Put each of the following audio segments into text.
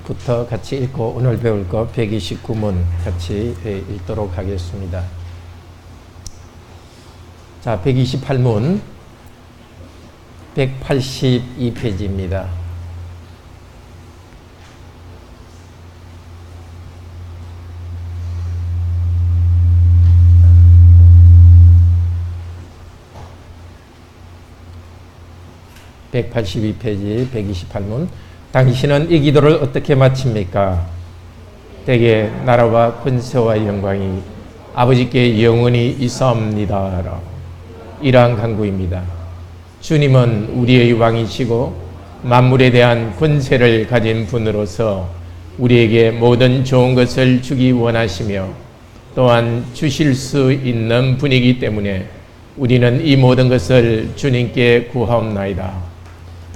부터 같이 읽고 오늘 배울 거 129문 같이 읽도록 하겠습니다. 자, 128문 182페이지입니다. (182페이지) 128문. 당신은 이 기도를 어떻게 마칩니까? 대개 나라와 권세와 영광이 아버지께 영원히 있사옵니다. 이러한 간구입니다. 주님은 우리의 왕이시고 만물에 대한 권세를 가진 분으로서 우리에게 모든 좋은 것을 주기 원하시며 또한 주실 수 있는 분이기 때문에 우리는 이 모든 것을 주님께 구하옵나이다.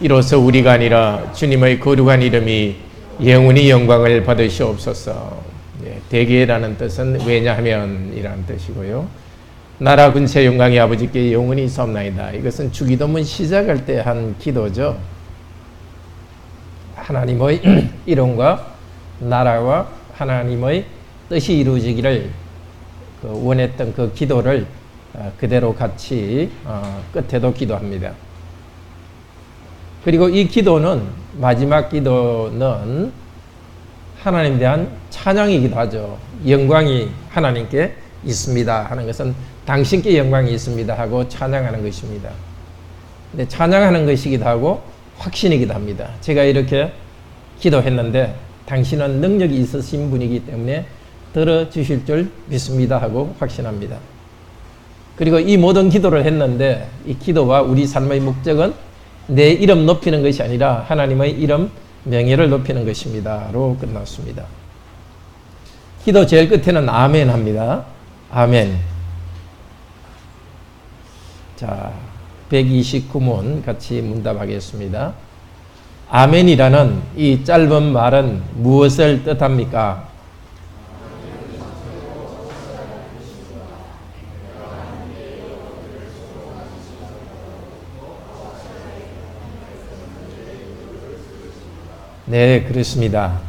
이로써 우리가 아니라 주님의 거룩한 이름이 영원히 영광을 받으시옵소서. 대개라는 뜻은 왜냐하면 이라는 뜻이고요. 나라 군세 영광이 아버지께 영원히 있사옵나이다. 이것은 주기도문 시작할 때 한 기도죠. 하나님의 이름과 나라와 하나님의 뜻이 이루어지기를 원했던 그 기도를 그대로 같이 끝에도 기도합니다. 그리고 이 기도는, 마지막 기도는 하나님에 대한 찬양이기도 하죠. 영광이 하나님께 있습니다 하는 것은 당신께 영광이 있습니다 하고 찬양하는 것입니다. 근데 찬양하는 것이기도 하고 확신이기도 합니다. 제가 이렇게 기도했는데 당신은 능력이 있으신 분이기 때문에 들어주실 줄 믿습니다 하고 확신합니다. 그리고 이 모든 기도를 했는데 이 기도와 우리 삶의 목적은 내 이름 높이는 것이 아니라 하나님의 이름 명예를 높이는 것입니다로 끝났습니다. 기도 제일 끝에는 아멘 합니다. 아멘. 자, 129문 같이 문답하겠습니다. 아멘이라는 이 짧은 말은 무엇을 뜻합니까? 네, 그렇습니다.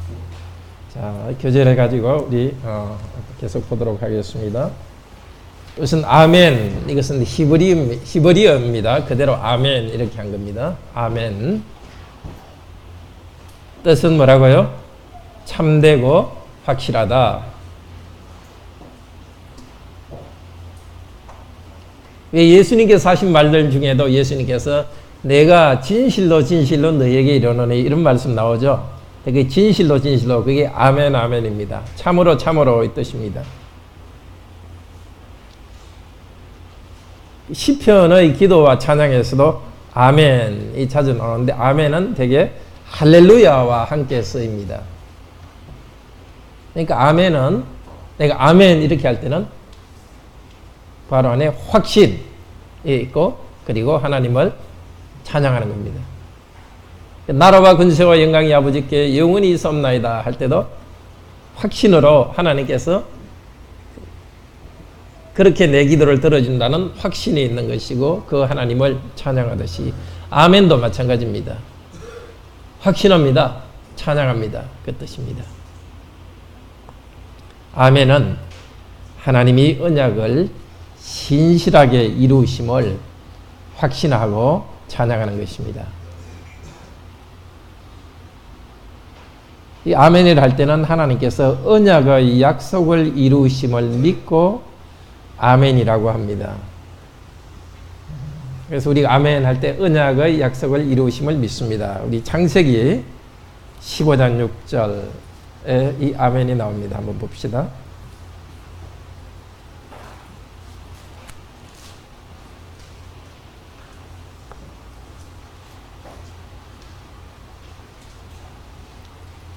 자, 교재를 가지고 우리 계속 보도록 하겠습니다. 이것은 아멘, 이것은 히브리어입니다. 그대로 아멘 이렇게 한 겁니다. 아멘. 뜻은 뭐라고요? 참되고 확실하다. 왜 예수님께서 하신 말들 중에도 예수님께서 내가 진실로 진실로 너에게 이르노니 이런 말씀 나오죠. 그게 진실로 진실로, 그게 아멘 아멘입니다. 참으로 참으로 이 뜻입니다. 시편의 기도와 찬양에서도 아멘이 자주 나오는데 아멘은 되게 할렐루야와 함께 쓰입니다. 그러니까 아멘은, 내가 아멘 이렇게 할 때는 바로 안에 확신이 있고 그리고 하나님을 찬양하는 겁니다. 나라와 근세와 영광이 아버지께 영원히 있사옵나이다 할 때도 확신으로 하나님께서 그렇게 내 기도를 들어준다는 확신이 있는 것이고 그 하나님을 찬양하듯이 아멘도 마찬가지입니다. 확신합니다. 찬양합니다. 그 뜻입니다. 아멘은 하나님이 언약을 신실하게 이루심을 확신하고 찬양하는 것입니다. 이 아멘을 할 때는 하나님께서 언약의 약속을 이루심을 믿고 아멘이라고 합니다. 그래서 우리가 아멘 할 때 언약의 약속을 이루심을 믿습니다. 우리 창세기 15장 6절에 이 아멘이 나옵니다. 한번 봅시다.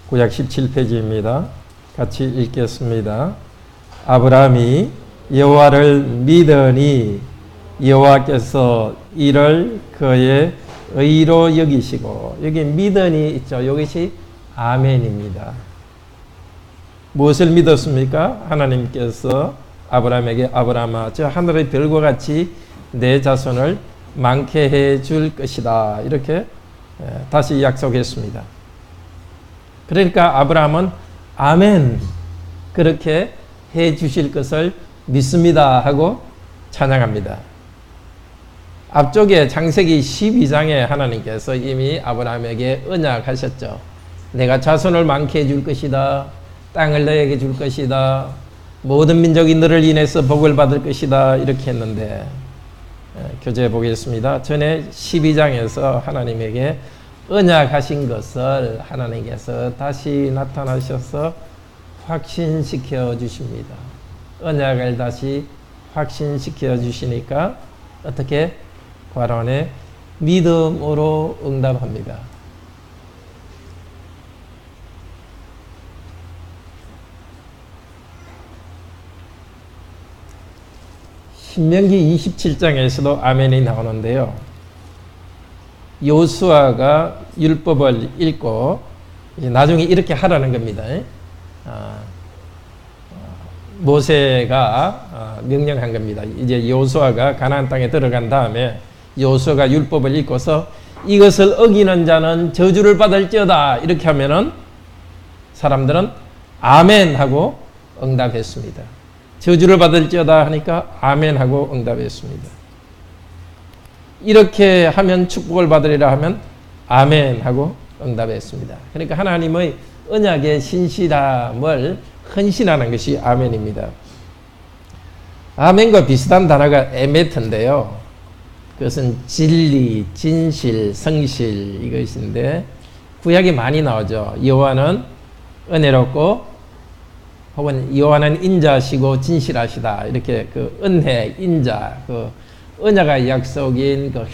구약 17페이지입니다. 같이 읽겠습니다. 아브라함이 여호와를 믿으니 여호와께서 이를 그의 의로 여기시고, 여기 믿으니 있죠. 이것이 아멘입니다. 무엇을 믿었습니까? 하나님께서 아브라함에게 아브라함아 저 하늘의 별과 같이 내 자손을 많게 해 줄 것이다 이렇게 다시 약속했습니다. 그러니까 아브라함은 아멘 그렇게 해 주실 것을 믿습니다 하고 찬양합니다. 앞쪽에 창세기 12장에 하나님께서 이미 아브라함에게 언약하셨죠. 내가 자손을 많게 해줄 것이다. 땅을 너에게 줄 것이다. 모든 민족이 너를 인해서 복을 받을 것이다. 이렇게 했는데 교재 보겠습니다. 전에 12장에서 하나님에게 언약하신 것을 하나님께서 다시 나타나셔서 확신시켜 주십니다. 언약을 다시 확신시켜 주시니까 어떻게? 과란에 믿음으로 응답합니다. 신명기 27장에서도 아멘이 나오는데요. 요수아가 율법을 읽고 나중에 이렇게 하라는 겁니다. 모세가 명령한 겁니다. 이제 요수아가 가나안 땅에 들어간 다음에 요수아가 율법을 읽고서 이것을 어기는 자는 저주를 받을지어다 이렇게 하면은 사람들은 아멘 하고 응답했습니다. 저주를 받을지어다 하니까 아멘 하고 응답했습니다. 이렇게 하면 축복을 받으리라 하면 아멘 하고 응답했습니다. 그러니까 하나님의 언약의 신실함을 헌신하는 것이 아멘입니다. 아멘과 비슷한 단어가 에메트인데요. 그것은 진리, 진실, 성실 이것인데 구약이 많이 나오죠. 여호와는 은혜롭고 혹은 여호와는 인자시고 진실하시다 이렇게 그 은혜, 인자, 그 언약의 약속인 그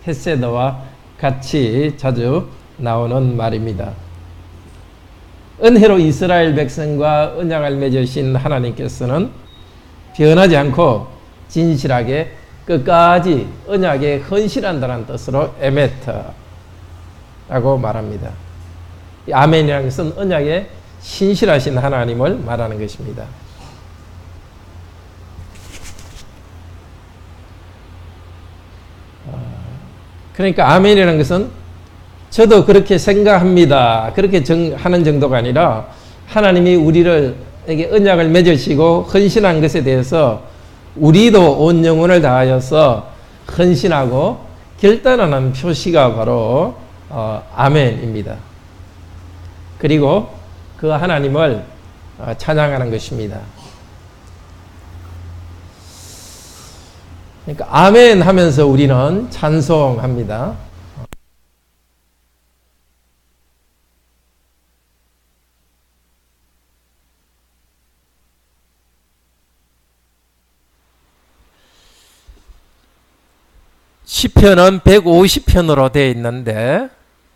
헤세드와 같이 자주 나오는 말입니다. 은혜로 이스라엘 백성과 언약을 맺으신 하나님께서는 변하지 않고 진실하게 끝까지 언약에 헌신한다는 뜻으로 에메트라고 말합니다. 아멘이라는 것은 언약에 신실하신 하나님을 말하는 것입니다. 그러니까 아멘이라는 것은 저도 그렇게 생각합니다. 그렇게 하는 정도가 아니라 하나님이 우리에게 언약을 맺으시고 헌신한 것에 대해서 우리도 온 영혼을 다하여서 헌신하고 결단하는 표시가 바로 아멘입니다. 그리고 그 하나님을 찬양하는 것입니다. 그러니까 아멘 하면서 우리는 찬송합니다. 시편은 150편으로 되어 있는데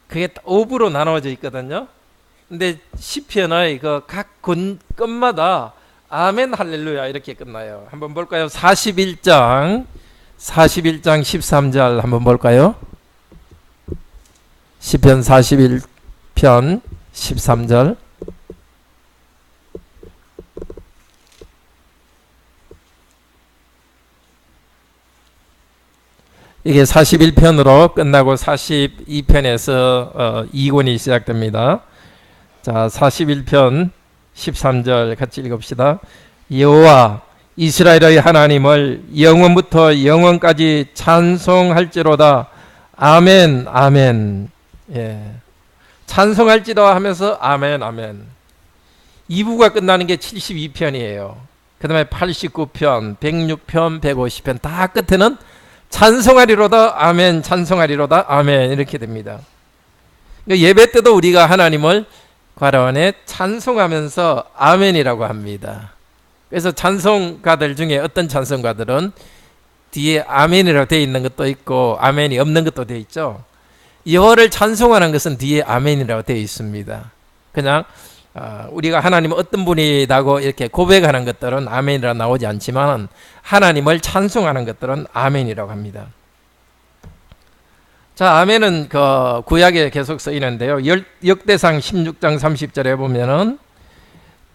그게 5부로 나눠져 있거든요. 근데 시편의 그 각 건마다 아멘 할렐루야 이렇게 끝나요. 한번 볼까요? 41장 13절 한번 볼까요? 시편 41편 13절 이게 41편으로 끝나고 42편에서 2권이 시작됩니다. 자, 41편 13절 같이 읽읍시다. 여호와 이스라엘의 하나님을 영원부터 영원까지 찬송할지로다. 아멘 아멘. 예. 찬송할지로다 하면서 아멘 아멘. 2부가 끝나는 게 72편이에요. 그 다음에 89편, 106편, 150편 다 끝에는 찬송하리로다 아멘 찬송하리로다 아멘 이렇게 됩니다. 그러니까 예배 때도 우리가 하나님을 과란에 찬송하면서 아멘이라고 합니다. 그래서 찬송가들 중에 어떤 찬송가들은 뒤에 아멘이라고 되어 있는 것도 있고 아멘이 없는 것도 되어 있죠. 여호와를 찬송하는 것은 뒤에 아멘이라고 되어 있습니다. 그냥 우리가 하나님은 어떤 분이라고 이렇게 고백하는 것들은 아멘이라고 나오지 않지만 하나님을 찬송하는 것들은 아멘이라고 합니다. 자, 아멘은 그 구약에 계속 쓰이는데요. 역대상 16장 30절에 보면은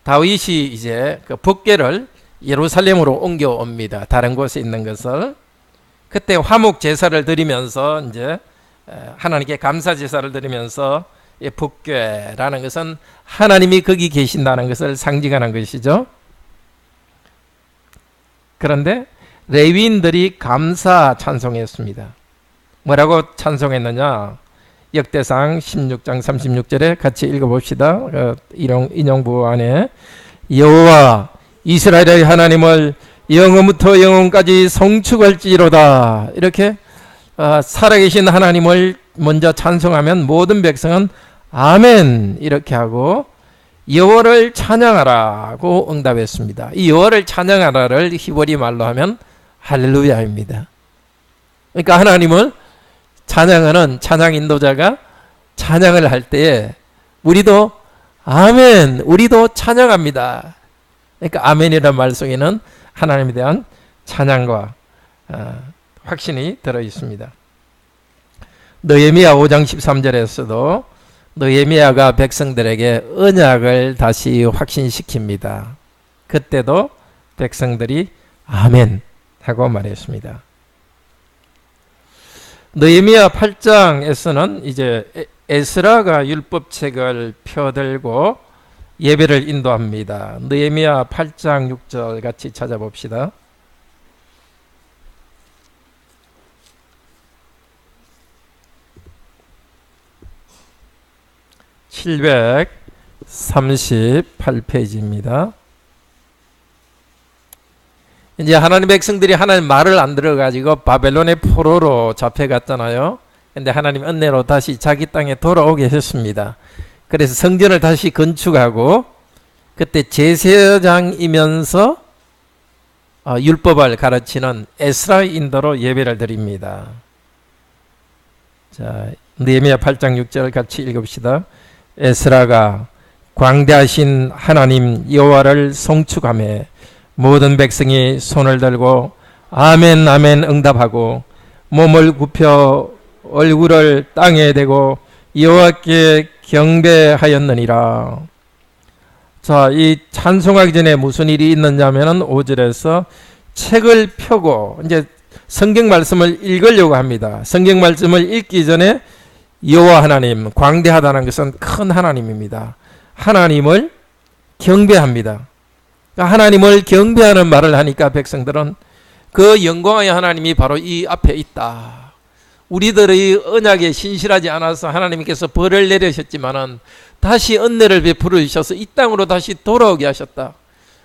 다윗이 이제 그 법궤를 예루살렘으로 옮겨옵니다. 다른 곳에 있는 것을. 그때 화목 제사를 드리면서 이제 하나님께 감사 제사를 드리면서 법궤라는 것은 하나님이 거기 계신다는 것을 상징하는 것이죠. 그런데 레위인들이 감사 찬송했습니다. 뭐라고 찬송했느냐? 역대상 16장 36절에 같이 읽어봅시다. 인용부 안에 여호와 이스라엘의 하나님을 영원부터 영원까지 송축할지로다. 이렇게 살아계신 하나님을 먼저 찬송하면 모든 백성은 아멘 이렇게 하고 여호와를 찬양하라고 응답했습니다. 이 여호와를 찬양하라를 히브리 말로 하면 할렐루야입니다. 그러니까 하나님을 찬양하는 찬양 인도자가 찬양을 할 때에 우리도 아멘, 우리도 찬양합니다. 그러니까 아멘이라는 말 속에는 하나님에 대한 찬양과 확신이 들어 있습니다. 느헤미야 5장 13절에서도 느헤미야가 백성들에게 언약을 다시 확신시킵니다. 그때도 백성들이 아멘 하고 말했습니다. 느헤미야 8장에서는 이제 에스라가 율법책을 펴들고 예배를 인도합니다. 느헤미야 8장 6절 같이 찾아봅시다. (738페이지입니다) 이제 하나님 백성들이 하나님 말을 안 들어가지고 바벨론의 포로로 잡혀갔잖아요. 근데 하나님 은혜로 다시 자기 땅에 돌아오게 하셨습니다. 그래서 성전을 다시 건축하고 그때 제사장이면서 율법을 가르치는 에스라 인도로 예배를 드립니다. 자, 느헤미야 8장 6절 같이 읽읍시다. 에스라가 광대하신 하나님 여호와를 송축하며 모든 백성이 손을 들고 아멘 아멘 응답하고 몸을 굽혀 얼굴을 땅에 대고 여호와께 경배하였느니라. 자, 이 찬송하기 전에 무슨 일이 있느냐면은 5절에서 책을 펴고 이제 성경 말씀을 읽으려고 합니다. 성경 말씀을 읽기 전에 여호와 하나님, 광대하다는 것은 큰 하나님입니다. 하나님을 경배합니다. 하나님을 경배하는 말을 하니까 백성들은 그 영광의 하나님이 바로 이 앞에 있다. 우리들의 언약에 신실하지 않아서 하나님께서 벌을 내리셨지만은 다시 은혜를 베풀어 주셔서 이 땅으로 다시 돌아오게 하셨다.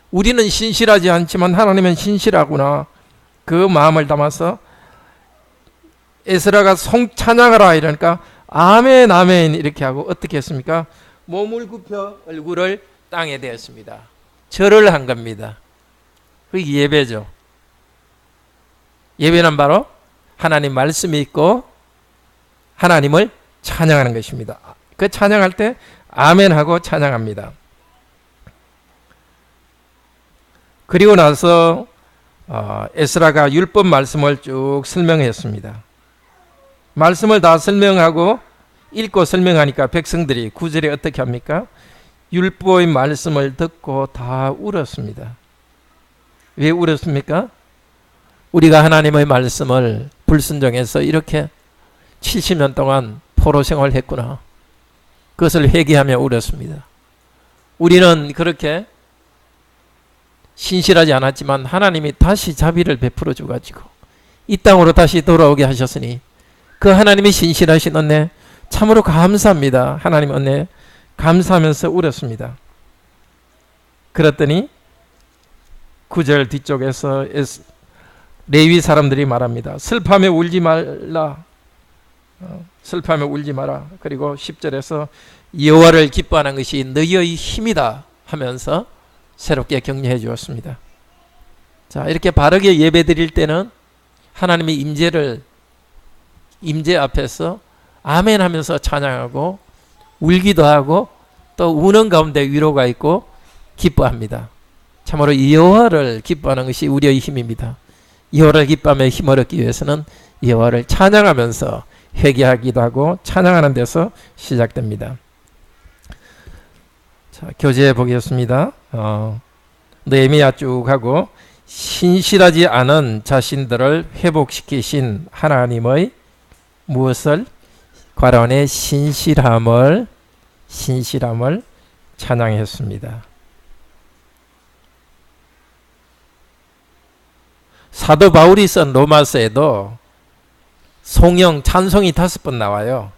우리는 신실하지 않지만 하나님은 신실하구나. 그 마음을 담아서 에스라가 찬양하라 이러니까 아멘 아멘 이렇게 하고 어떻게 했습니까? 몸을 굽혀 얼굴을 땅에 대었습니다. 절을 한 겁니다. 그게 예배죠. 예배는 바로 하나님 말씀이 있고 하나님을 찬양하는 것입니다. 그 찬양할 때 아멘 하고 찬양합니다. 그리고 나서 에스라가 율법 말씀을 쭉 설명했습니다. 말씀을 다 설명하고 읽고 설명하니까 백성들이 9절에 어떻게 합니까? 율법의 말씀을 듣고 다 울었습니다. 왜 울었습니까? 우리가 하나님의 말씀을 불순종해서 이렇게 70년 동안 포로 생활을 했구나. 그것을 회개하며 울었습니다. 우리는 그렇게 신실하지 않았지만 하나님이 다시 자비를 베풀어 주가지고 이 땅으로 다시 돌아오게 하셨으니 그 하나님이 신실하신 은혜 참으로 감사합니다. 하나님 은혜 감사하면서 울었습니다. 그랬더니 9절 뒤쪽에서 레위 사람들이 말합니다. 슬퍼하며 울지 말라. 슬퍼하며 울지 마라. 그리고 10절에서 여호와를 기뻐하는 것이 너희의 힘이다 하면서 새롭게 격려해 주었습니다. 자, 이렇게 바르게 예배 드릴 때는 하나님의 임재 앞에서 아멘 하면서 찬양하고 울기도 하고 또 우는 가운데 위로가 있고 기뻐합니다. 참으로 여호와를 기뻐하는 것이 우리의 힘입니다. 여호와를 기뻐하며 힘을 얻기 위해서는 여호와를 찬양하면서 회개하기도 하고 찬양하는 데서 시작됩니다. 자, 교재 보겠습니다. 느헤미야 쭉 하고 신실하지 않은 자신들을 회복시키신 하나님의 무엇을? 괄호 안에 신실함을 신실함을 찬양했습니다. 사도 바울이 쓴 로마서에도 송영, 찬송이 5번 나와요.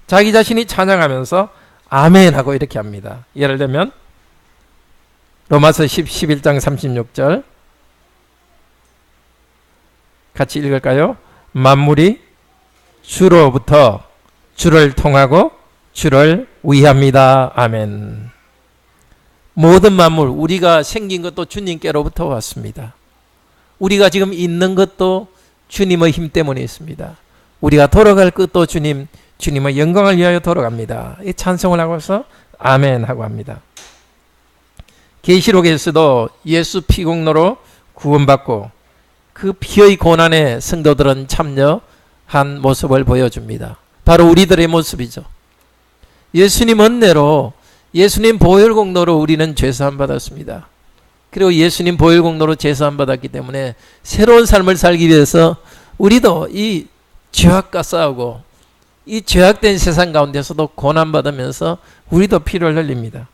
자기 자신이 찬양하면서 아멘 하고 이렇게 합니다. 예를 들면 로마서 11장 36절 같이 읽을까요? 만물이 주로부터 주를 통하고 주를 위합니다. 아멘. 모든 만물, 우리가 생긴 것도 주님께로부터 왔습니다. 우리가 지금 있는 것도 주님의 힘 때문에 있습니다. 우리가 돌아갈 것도 주님의 영광을 위하여 돌아갑니다. 이 찬송을 하고서 아멘 하고 합니다. 계시록에서도 예수 피공로로 구원받고 그 피의 고난에 성도들은 참여한 모습을 보여줍니다. 바로 우리들의 모습이죠. 예수님 은혜로, 예수님 보혈공로로 우리는 죄사함 받았습니다. 그리고 예수님 보혈공로로 죄사함 받았기 때문에 새로운 삶을 살기 위해서 우리도 이 죄악과 싸우고 이 죄악된 세상 가운데서도 고난받으면서 우리도 피를 흘립니다.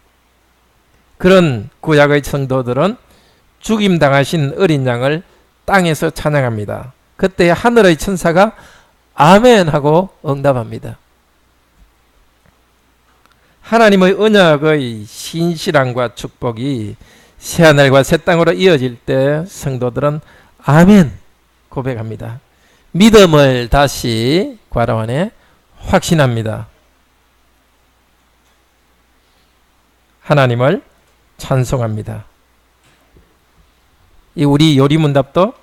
그런 구약의 성도들은 죽임당하신 어린 양을 땅에서 찬양합니다. 그때 하늘의 천사가 아멘 하고 응답합니다. 하나님의 언약의 신실함과 축복이 새하늘과 새 땅으로 이어질 때 성도들은 아멘 고백합니다. 믿음을 다시 괄호 안에 확신합니다. 하나님을 찬송합니다. 이 우리 요리문답도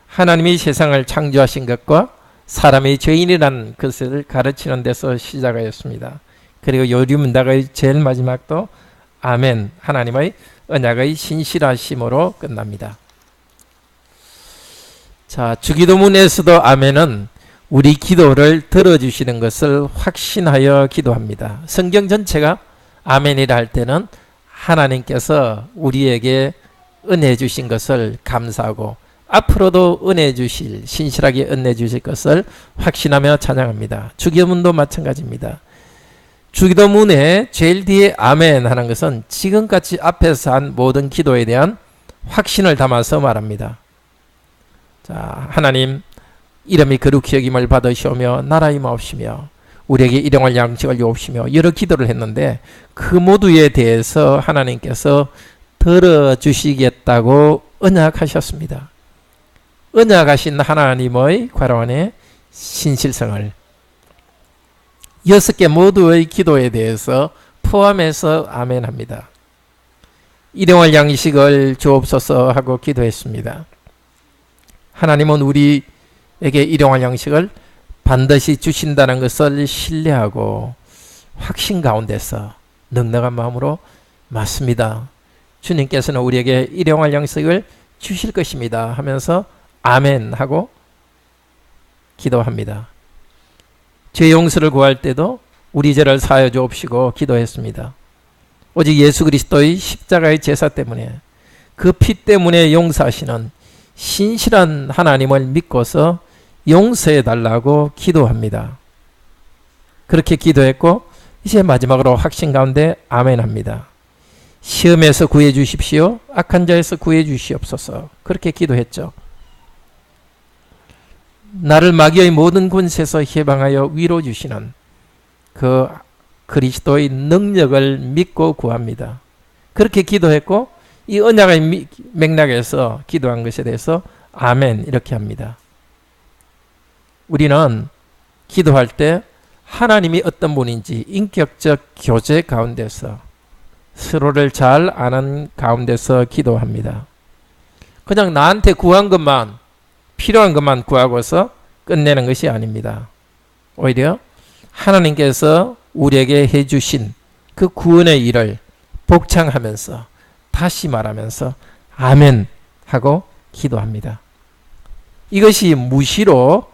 하나님이 세상을 창조하신 것과 사람이 죄인이라는 것을 가르치는 데서 시작하였습니다. 그리고 요리문답의 제일 마지막도 아멘, 하나님의 언약의 신실하심으로 끝납니다. 자, 주기도문에서도 아멘은 우리 기도를 들어주시는 것을 확신하여 기도합니다. 성경 전체가 아멘이라 할 때는 하나님께서 우리에게 은혜 주신 것을 감사하고 앞으로도 은혜 주실, 신실하게 은혜 주실 것을 확신하며 찬양합니다. 주기도문도 마찬가지입니다. 주기도문에 제일 뒤에 아멘 하는 것은 지금까지 앞에서 한 모든 기도에 대한 확신을 담아서 말합니다. 자, 하나님 이름이 거룩히 여김을 받으시오며 나라 임하옵시며 우리에게 일용할 양식을 주옵시며 여러 기도를 했는데 그 모두에 대해서 하나님께서 들어주시겠다고 언약하셨습니다. 언약하신 하나님의 괄호 안에 신실성을 6개 모두의 기도에 대해서 포함해서 아멘합니다. 일용할 양식을 주옵소서 하고 기도했습니다. 하나님은 우리에게 일용할 양식을 반드시 주신다는 것을 신뢰하고 확신 가운데서 넉넉한 마음으로 맞습니다. 주님께서는 우리에게 일용할 양식을 주실 것입니다 하면서 아멘 하고 기도합니다. 죄 용서를 구할 때도 우리 죄를 사하여 주옵시고 기도했습니다. 오직 예수 그리스도의 십자가의 제사 때문에 그 피 때문에 용서하시는 신실한 하나님을 믿고서 용서해 달라고 기도합니다. 그렇게 기도했고 이제 마지막으로 확신 가운데 아멘 합니다. 시험에서 구해 주십시오. 악한 자에서 구해 주시옵소서. 그렇게 기도했죠. 나를 마귀의 모든 권세에서 해방하여 위로 주시는 그 그리스도의 능력을 믿고 구합니다. 그렇게 기도했고 이 언약의 맥락에서 기도한 것에 대해서 아멘 이렇게 합니다. 우리는 기도할 때 하나님이 어떤 분인지 인격적 교제 가운데서 서로를 잘 아는 가운데서 기도합니다. 그냥 나한테 구한 것만 필요한 것만 구하고서 끝내는 것이 아닙니다. 오히려 하나님께서 우리에게 해주신 그 구원의 일을 복창하면서 다시 말하면서 아멘 하고 기도합니다. 이것이 무시로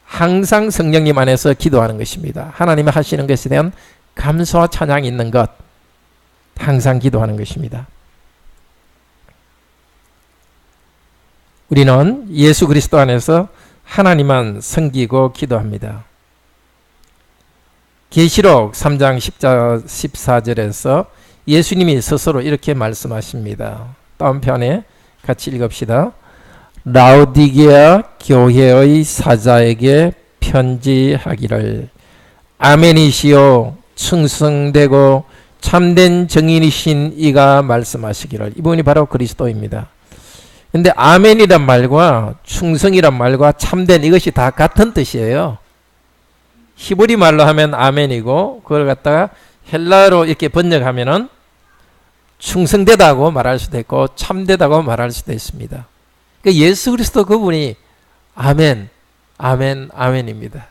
항상 성령님 안에서 기도하는 것입니다. 하나님이 하시는 것에 대한 감사와 찬양이 있는 것, 항상 기도하는 것입니다. 우리는 예수 그리스도 안에서 하나님만 섬기고 기도합니다. 계시록 3장 14절에서 예수님이 스스로 이렇게 말씀하십니다. 다음 편에 같이 읽읍시다. 라오디게아 교회의 사자에게 편지하기를 아멘이시요 충성되고 참된 정인이신 이가 말씀하시기를. 이분이 바로 그리스도입니다. 근데 아멘이란 말과 충성이란 말과 참된 이것이 다 같은 뜻이에요. 히브리 말로 하면 아멘이고 그걸 갖다가 헬라어로 이렇게 번역하면은 충성되다고 말할 수도 있고 참되다고 말할 수도 있습니다. 그러니까 예수 그리스도 그분이 아멘, 아멘, 아멘입니다.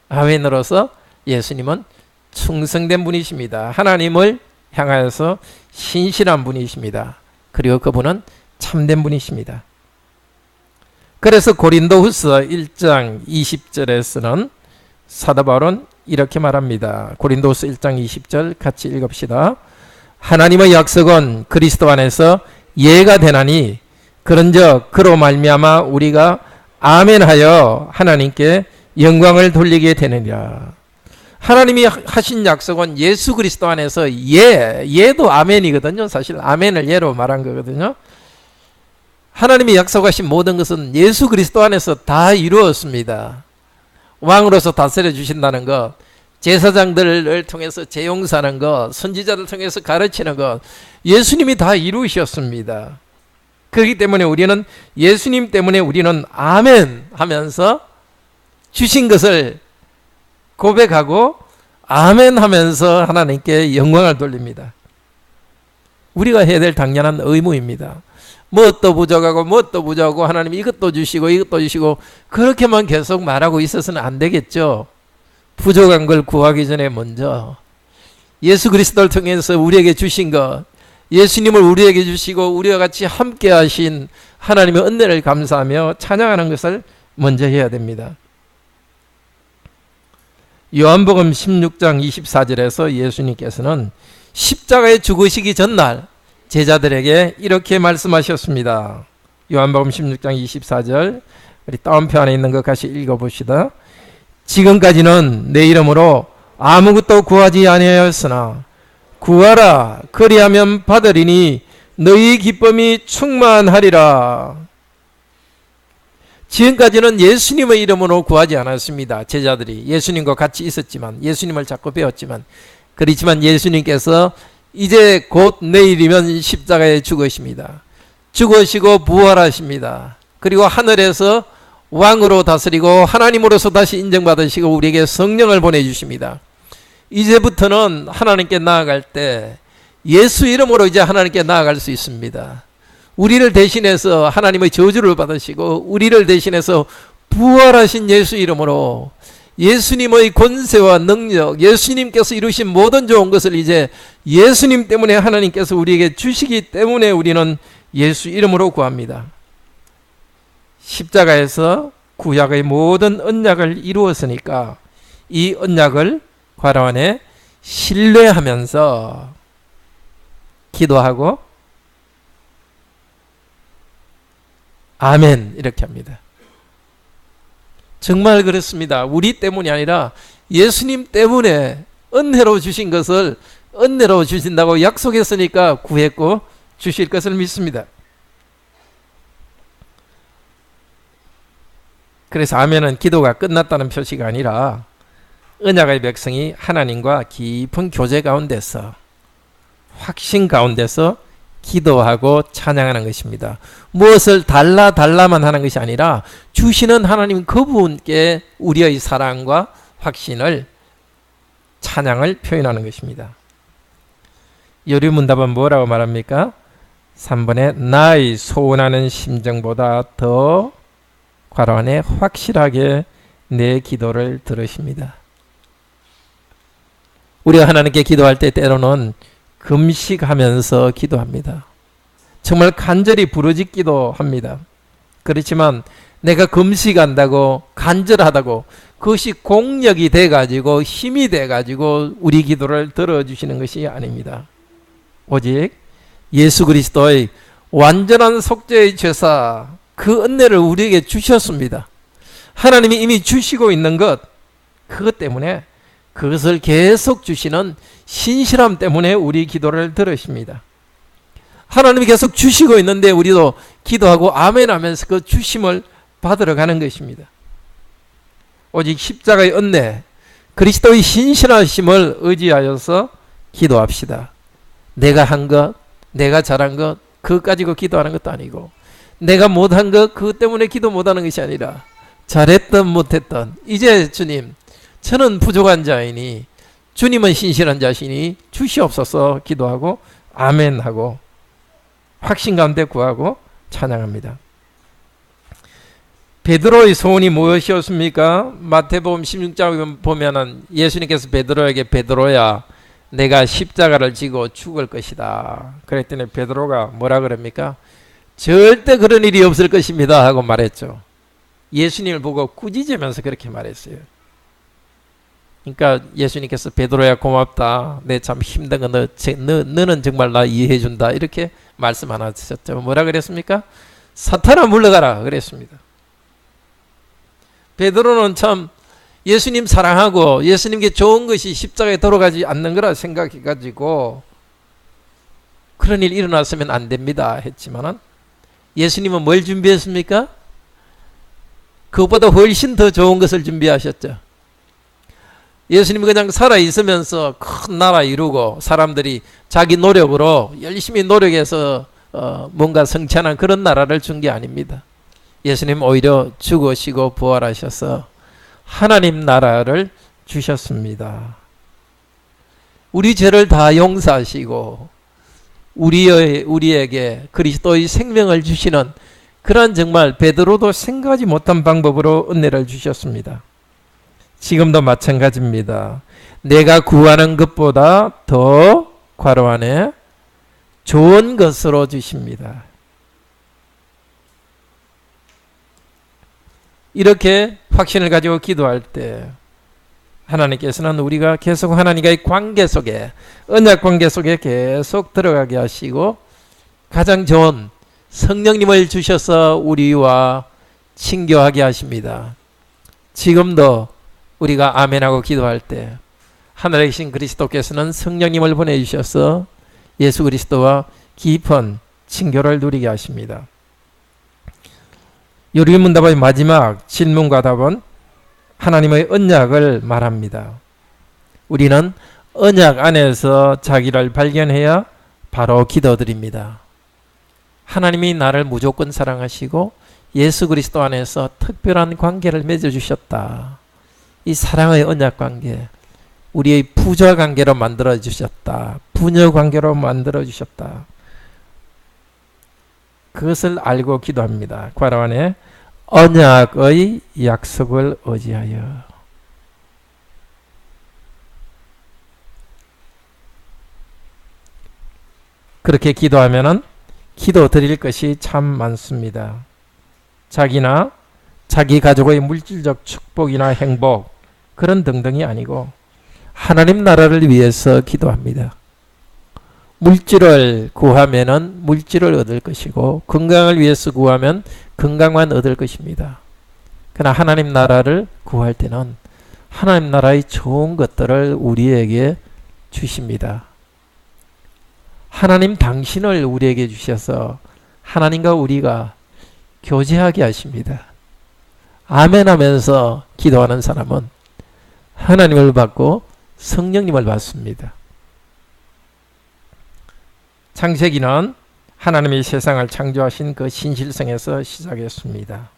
아멘으로서 예수님은 충성된 분이십니다. 하나님을 향하여서 신실한 분이십니다. 그리고 그분은 참된 분이십니다. 그래서 고린도후서 1장 20절에서는 사도 바울은 이렇게 말합니다. 고린도후서 1장 20절 같이 읽읍시다. 하나님의 약속은 그리스도 안에서 예가 되나니 그런즉 그로 말미암아 우리가 아멘하여 하나님께 영광을 돌리게 되느니라. 하나님이 하신 약속은 예수 그리스도 안에서 예도 아멘이거든요. 사실 아멘을 예로 말한 거거든요. 하나님이 약속하신 모든 것은 예수 그리스도 안에서 다 이루었습니다. 왕으로서 다스려 주신다는 것, 제사장들을 통해서 재용사하는 것, 선지자를 통해서 가르치는 것, 예수님이 다 이루셨습니다. 그렇기 때문에 우리는 예수님 때문에 우리는 아멘 하면서 주신 것을 고백하고 아멘 하면서 하나님께 영광을 돌립니다. 우리가 해야 될 당연한 의무입니다. 무엇도 부족하고 무엇도 부족하고 하나님이 이것도 주시고 이것도 주시고 그렇게만 계속 말하고 있어서는 안 되겠죠. 부족한 걸 구하기 전에 먼저 예수 그리스도를 통해서 우리에게 주신 것, 예수님을 우리에게 주시고 우리와 같이 함께 하신 하나님의 은혜를 감사하며 찬양하는 것을 먼저 해야 됩니다. 요한복음 16장 24절에서 예수님께서는 십자가에 죽으시기 전날 제자들에게 이렇게 말씀하셨습니다. 요한복음 16장 24절 우리 다운편에 있는 것 같이 읽어봅시다. 지금까지는 내 이름으로 아무것도 구하지 아니하였으나 구하라 그리하면 받으리니 너희 기쁨이 충만하리라. 지금까지는 예수님의 이름으로 구하지 않았습니다. 제자들이 예수님과 같이 있었지만 예수님을 자꾸 배웠지만 그렇지만 예수님께서 이제 곧 내일이면 십자가에 죽으십니다. 죽으시고 부활하십니다. 그리고 하늘에서 왕으로 다스리고 하나님으로서 다시 인정받으시고 우리에게 성령을 보내주십니다. 이제부터는 하나님께 나아갈 때 예수 이름으로 이제 하나님께 나아갈 수 있습니다. 우리를 대신해서 하나님의 저주를 받으시고 우리를 대신해서 부활하신 예수 이름으로 예수님의 권세와 능력, 예수님께서 이루신 모든 좋은 것을 이제 예수님 때문에 하나님께서 우리에게 주시기 때문에 우리는 예수 이름으로 구합니다. 십자가에서 구약의 모든 언약을 이루었으니까 이 언약을 괄호 안에 신뢰하면서 기도하고 아멘 이렇게 합니다. 정말 그렇습니다. 우리 때문이 아니라 예수님 때문에 은혜로 주신 것을 은혜로 주신다고 약속했으니까 구했고 주실 것을 믿습니다. 그래서 아멘은 기도가 끝났다는 표시가 아니라 언약의 백성이 하나님과 깊은 교제 가운데서 확신 가운데서 기도하고 찬양하는 것입니다. 무엇을 달라만 하는 것이 아니라 주시는 하나님 그분께 우리의 사랑과 확신을 찬양을 표현하는 것입니다. 여류문답은 뭐라고 말합니까? 3번에 나의 소원하는 심정보다 더 괄호 안에 확실하게 내 기도를 들으십니다. 우리가 하나님께 기도할 때 때로는 금식하면서 기도합니다. 정말 간절히 부르짖기도 합니다. 그렇지만 내가 금식한다고 간절하다고 그것이 공력이 돼가지고 힘이 돼가지고 우리 기도를 들어주시는 것이 아닙니다. 오직 예수 그리스도의 완전한 속죄의 죄사 그 은혜를 우리에게 주셨습니다. 하나님이 이미 주시고 있는 것 그것 때문에 그것을 계속 주시는 신실함 때문에 우리 기도를 들으십니다. 하나님이 계속 주시고 있는데 우리도 기도하고 아멘 하면서 그 주심을 받으러 가는 것입니다. 오직 십자가의 은혜, 그리스도의 신실하심을 의지하여서 기도합시다. 내가 한 것, 내가 잘한 것, 그것 가지고 기도하는 것도 아니고, 내가 못한 것, 그것 때문에 기도 못하는 것이 아니라, 잘했던 못했던, 이제 주님, 저는 부족한 자이니 주님은 신실한 자시니 주시옵소서 기도하고 아멘하고 확신 가운데 구하고 찬양합니다. 베드로의 소원이 무엇이었습니까? 마태복음 16장 보면은 예수님께서 베드로에게 베드로야 내가 십자가를 지고 죽을 것이다. 그랬더니 베드로가 뭐라 그럽니까? 절대 그런 일이 없을 것입니다 하고 말했죠. 예수님을 보고 꾸짖으면서 그렇게 말했어요. 그러니까 예수님께서 베드로야 고맙다. 내 참 힘든 거 너는 정말 나 이해해 준다. 이렇게 말씀 하나 하셨죠. 뭐라 그랬습니까? 사탄아 물러가라 그랬습니다. 베드로는 참 예수님 사랑하고 예수님께 좋은 것이 십자가에 돌아가지 않는 거라 생각해가지고 그런 일 일어났으면 안 됩니다 했지만은 예수님은 뭘 준비했습니까? 그것보다 훨씬 더 좋은 것을 준비하셨죠. 예수님이 그냥 살아있으면서 큰 나라 이루고 사람들이 자기 노력으로 열심히 노력해서 뭔가 성취하는 그런 나라를 준 게 아닙니다. 예수님 오히려 죽으시고 부활하셔서 하나님 나라를 주셨습니다. 우리 죄를 다 용서하시고 우리에게 그리스도의 생명을 주시는 그런 정말 베드로도 생각하지 못한 방법으로 은혜를 주셨습니다. 지금도 마찬가지입니다. 내가 구하는 것보다 더 괄호 안에 좋은 것으로 주십니다. 이렇게 확신을 가지고 기도할 때 하나님께서는 우리가 계속 하나님과의 관계 속에 언약 관계 속에 계속 들어가게 하시고 가장 좋은 성령님을 주셔서 우리와 친교하게 하십니다. 지금도 우리가 아멘하고 기도할 때 하늘에 계신 그리스도께서는 성령님을 보내주셔서 예수 그리스도와 깊은 친교를 누리게 하십니다. 요리문답의 마지막 질문과 답은 하나님의 언약을 말합니다. 우리는 언약 안에서 자기를 발견해야 바로 기도드립니다. 하나님이 나를 무조건 사랑하시고 예수 그리스도 안에서 특별한 관계를 맺어주셨다. 이 사랑의 언약 관계, 우리의 부자 관계로 만들어주셨다. 부녀 관계로 만들어주셨다. 그것을 알고 기도합니다. 괄호 안에 언약의 약속을 의지하여. 그렇게 기도하면은 기도 드릴 것이 참 많습니다. 자기나 자기 가족의 물질적 축복이나 행복 그런 등등이 아니고 하나님 나라를 위해서 기도합니다. 물질을 구하면은 물질을 얻을 것이고 건강을 위해서 구하면 건강만 얻을 것입니다. 그러나 하나님 나라를 구할 때는 하나님 나라의 좋은 것들을 우리에게 주십니다. 하나님 당신을 우리에게 주셔서 하나님과 우리가 교제하게 하십니다. 아멘 하면서 기도하는 사람은 하나님을 받고 성령님을 받습니다. 창세기는 하나님이 세상을 창조하신 그 신실성에서 시작했습니다.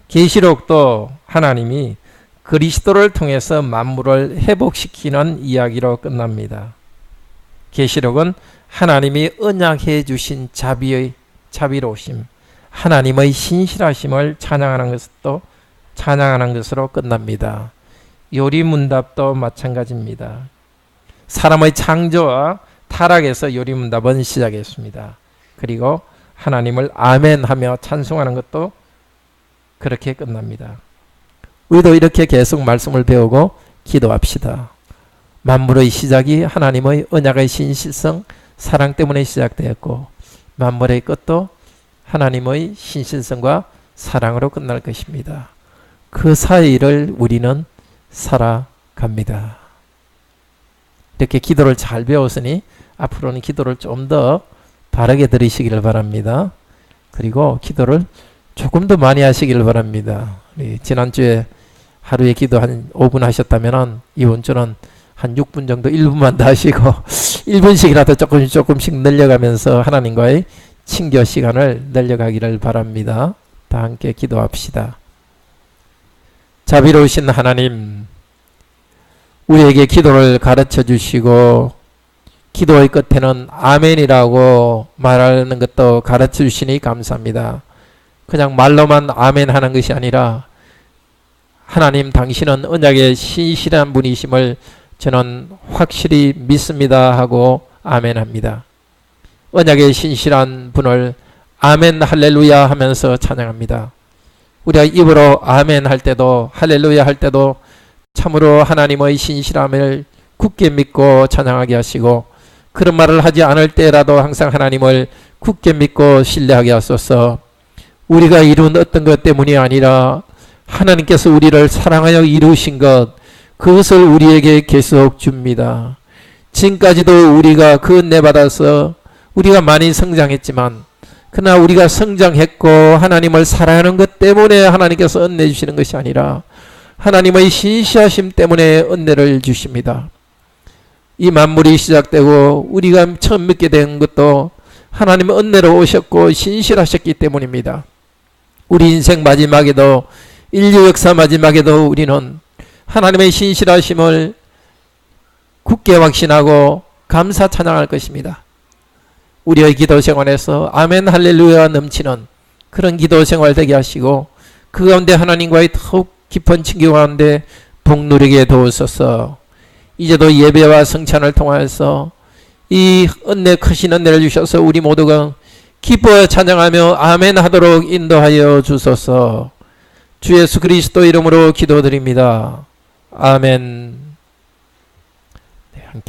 계시록도 하나님이 그리스도를 통해서 만물을 회복시키는 이야기로 끝납니다. 계시록은 하나님이 언약해 주신 자비로우심, 하나님의 신실하심을 찬양하는 것으로 끝납니다. 요리문답도 마찬가지입니다. 사람의 창조와 타락에서 요리문답은 시작했습니다. 그리고 하나님을 아멘하며 찬송하는 것도 그렇게 끝납니다. 우리도 이렇게 계속 말씀을 배우고 기도합시다. 만물의 시작이 하나님의 언약의 신실성, 사랑 때문에 시작되었고 만물의 끝도 하나님의 신실성과 사랑으로 끝날 것입니다. 그 사이를 우리는 살아가야 갑니다. 이렇게 기도를 잘 배웠으니 앞으로는 기도를 좀 더 바르게 들으시기를 바랍니다. 그리고 기도를 조금 더 많이 하시기를 바랍니다. 지난주에 하루에 기도 한 5분 하셨다면 이번 주는 한 6분 정도 1분만 더 하시고 1분씩이라도 조금씩 늘려가면서 하나님과의 친교 시간을 늘려가기를 바랍니다. 다 함께 기도합시다. 자비로우신 하나님, 우리에게 기도를 가르쳐 주시고 기도의 끝에는 아멘이라고 말하는 것도 가르쳐 주시니 감사합니다. 그냥 말로만 아멘 하는 것이 아니라 하나님 당신은 언약의 신실한 분이심을 저는 확실히 믿습니다 하고 아멘 합니다. 언약의 신실한 분을 아멘 할렐루야 하면서 찬양합니다. 우리가 입으로 아멘 할 때도 할렐루야 할 때도 참으로 하나님의 신실함을 굳게 믿고 찬양하게 하시고, 그런 말을 하지 않을 때라도 항상 하나님을 굳게 믿고 신뢰하게 하소서. 우리가 이룬 어떤 것 때문이 아니라 하나님께서 우리를 사랑하여 이루신 것, 그것을 우리에게 계속 줍니다. 지금까지도 우리가 그 은혜 받아서 우리가 많이 성장했지만, 그러나 우리가 성장했고 하나님을 사랑하는 것 때문에 하나님께서 은혜 주시는 것이 아니라 하나님의 신실하심 때문에 은혜를 주십니다. 이 만물이 시작되고 우리가 처음 믿게 된 것도 하나님의 은혜로 오셨고 신실하셨기 때문입니다. 우리 인생 마지막에도, 인류 역사 마지막에도 우리는 하나님의 신실하심을 굳게 확신하고 감사 찬양할 것입니다. 우리의 기도 생활에서 아멘 할렐루야가 넘치는 그런 기도 생활 되게 하시고, 그 가운데 하나님과의 더욱 깊은 친교 가운데 복누리게 도우소서. 이제도 예배와 성찬을 통하여서 이 은혜, 크신 은혜를 주셔서 우리 모두가 기뻐 찬양하며 아멘 하도록 인도하여 주소서. 주 예수 그리스도 이름으로 기도드립니다. 아멘.